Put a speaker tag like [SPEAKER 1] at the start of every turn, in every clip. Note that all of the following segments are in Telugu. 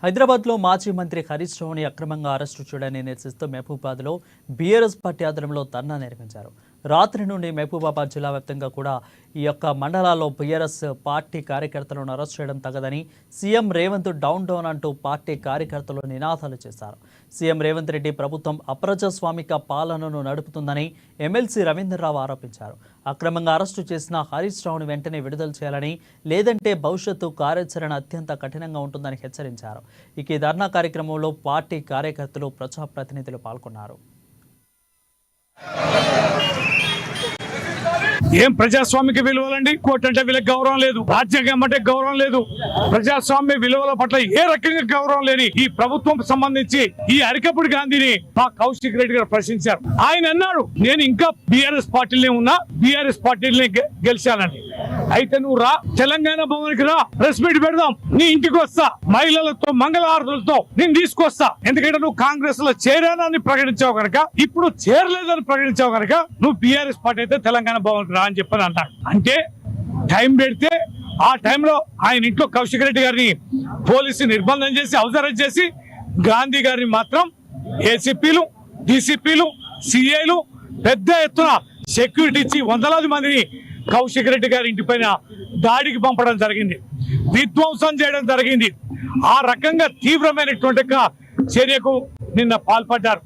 [SPEAKER 1] హైదరాబాద్లో మాజీ మంత్రి హరీష్ రావుని అక్రమంగా అరెస్టు చేయడాన్ని నిరసిస్తూ మహబూబాబాద్లో బీఆర్ఎస్ పార్టీ ఆధ్వర్యంలో ధర్నా నిర్వహించారు. రాత్రి నుండి మహబూబాబాద్ జిల్లా వ్యాప్తంగా కూడా ఈ యొక్క మండలాల్లో బీఆర్ఎస్ పార్టీ కార్యకర్తలను అరెస్ట్ చేయడం తగదని సీఎం రేవంత్ డౌన్ డౌన్ అంటూ పార్టీ కార్యకర్తలు నినాదాలు చేశారు. సీఎం రేవంత్ రెడ్డి ప్రభుత్వం అప్రజాస్వామిక పాలనను నడుపుతుందని ఎమ్మెల్సీ రవీంద్రరావు ఆరోపించారు. అక్రమంగా అరెస్టు చేసిన హరీష్ రావును వెంటనే విడుదల చేయాలని, లేదంటే భవిష్యత్తు కార్యాచరణ అత్యంత కఠినంగా ఉంటుందని హెచ్చరించారు. ఇక ఈ ధర్నా కార్యక్రమంలో పార్టీ కార్యకర్తలు, ప్రజాప్రతినిధులు పాల్గొన్నారు.
[SPEAKER 2] ఏం ప్రజాస్వామిక విలువలండి? కోర్టు అంటే వీళ్ళకి గౌరవం లేదు, రాజ్యాంగం అంటే గౌరవం లేదు, ప్రజాస్వామ్య విలువల పట్ల ఏ రకంగా గౌరవం లేని ఈ ప్రభుత్వం సంబంధించి ఈ అరికపుడి గాంధీని మా కౌశిక్ రెడ్డి గారు ప్రశ్నించారు. ఆయన అన్నాడు, నేను ఇంకా బీఆర్ఎస్ పార్టీలనే ఉన్నా, బీఆర్ఎస్ పార్టీని గెలిచానండి. అయితే నువ్వు రా, తెలంగాణ భవన్కి రా, ప్రెస్ మీట్ పెడదాం, నీ ఇంటికి వస్తా, మహిళలతో మంగళహారతులతో నేను తీసుకొస్తా. ఎందుకంటే నువ్వు కాంగ్రెస్ లో చేరానని ప్రకటించావు కనుక, ఇప్పుడు చేరలేదని ప్రకటించావు కనుక నువ్వు బీఆర్ఎస్ పార్టీ అయితే తెలంగాణ భవన్ రా అని చెప్పని అంటాడు. అంటే టైం పెడితే ఆ టైంలో ఆయన ఇంట్లో కౌశిక్ రెడ్డి గారిని పోలీసు నిర్బంధం చేసి అవసరం చేసి, గాంధీ గారిని మాత్రం ఏసీపీలు, డీసీపీలు, సిఐలు పెద్ద ఎత్తున సెక్యూరిటీ ఇచ్చి వందలాది మందిని కౌశిక్ రెడ్డి గారి ఇంటి పైన దాడికి పంపడం జరిగింది, విధ్వంసం చేయడం జరిగింది. ఆ రకంగా తీవ్రమైనటువంటి చర్యకు నిన్న పాల్పడ్డారు.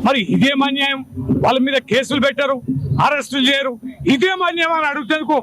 [SPEAKER 2] మరి ఇదేం అన్యాయం? వాళ్ళ మీద కేసులు పెట్టారు, అరెస్టులు చేయరు, ఇదేం అన్యాయం అని అడుగుతేందుకు